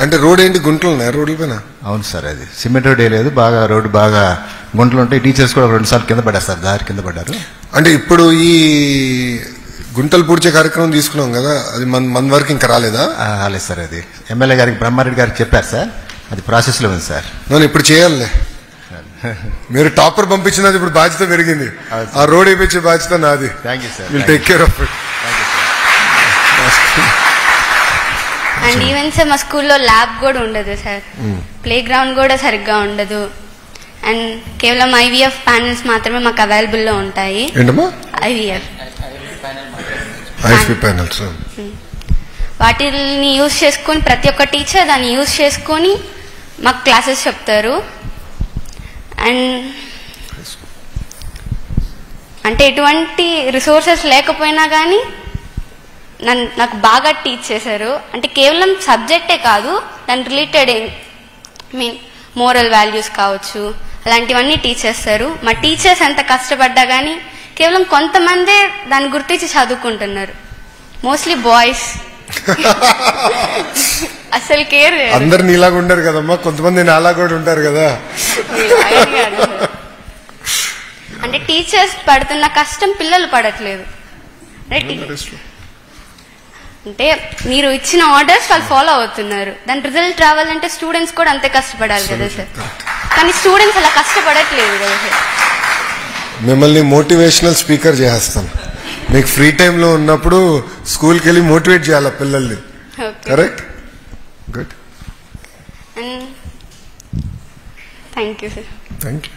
అంటే రోడ్ ఏంటి గుంటలు ఉన్నాయి రోడ్ల పైన? అవును సార్, అది సిమెంట్ రోడ్ లేదు, బాగా రోడ్డు బాగా గుంటలు ఉంటాయి. టీచర్స్ కూడా 2 సార్లు కింద పడ్డారు సార్, దారి కింద పడ్డారు. అంటే ఇప్పుడు ఈ గుంటలు పూడ్చే కార్యక్రమం తీసుకున్నాం కదా, అది మన వరకు ఇంకా రాలేదా? రాలేదు సార్, అది ఎమ్మెల్యే గారికి బ్రహ్మారెడ్డి గారికి చెప్పారు సార్, అది ప్రాసెస్లో ఉంది సార్. నేను ఇప్పుడు చేయాలే. మీరు టాపర్ పంపించినది ఇప్పుడు బాధ్యత పెరిగింది, ఆ రోడ్ వేయించే బాధ్యత నాది. Thank you sir, will take care of it. And even sir మా స్కూల్లో ల్యాబ్ కూడా ఉండదు సార్, ప్లే గ్రౌండ్ కూడా సరిగ్గా ఉండదు. అండ్ కేవలం IVF ప్యానెల్స్ మాత్రమే మాకు అవైలబుల్లో ఉంటాయి. ఏంటమ్మా? IVF panels. వాటిని యూజ్ చేసుకొని ప్రతి ఒక్క టీచర్ దాన్ని యూజ్ చేసుకొని మాకు క్లాసెస్ చెప్తారు. అండ్ అంటే ఎటువంటి రిసోర్సెస్ లేకపోయినా కానీ నాకు బాగా టీచ్ చేశారు. అంటే కేవలం సబ్జెక్టే కాదు, దాని రిలేటెడ్ మోరల్ వాల్యూస్ కావచ్చు, అలాంటివన్నీ టీచ్ చేస్తారు. మా టీచర్స్ ఎంత కష్టపడ్డా కానీ కేవలం కొంతమందే దాన్ని గుర్తించి చదువుకుంటున్నారు, మోస్ట్లీ బాయ్స్. అసలు కేర్ అందరు నీలాగా ఉండరు కదమ్మా, కొంతమంది నాలా కూడా ఉంటారు కదా. అంటే టీచర్స్ పడుతున్న కష్టం పిల్లలు పడట్లేదు. అంటే మీరు ఇచ్చిన ఆర్డర్స్ వాళ్ళు ఫాలో అవుతున్నారు, దాని రిజల్ట్ రావాలంటే స్టూడెంట్స్ కూడా అంతే కష్టపడాలి కదా సార్. కానీ స్టూడెంట్స్ అలా కష్టపడట్లేదు కదా సార్. మిమ్మల్ని మోటివేషనల్ స్పీకర్ చేస్తాం. మీకు ఫ్రీ టైంలో ఉన్నప్పుడు స్కూల్కి వెళ్ళి మోటివేట్ చేయాలి పిల్లల్ని. Correct? Good. Thank you sir. Thank you.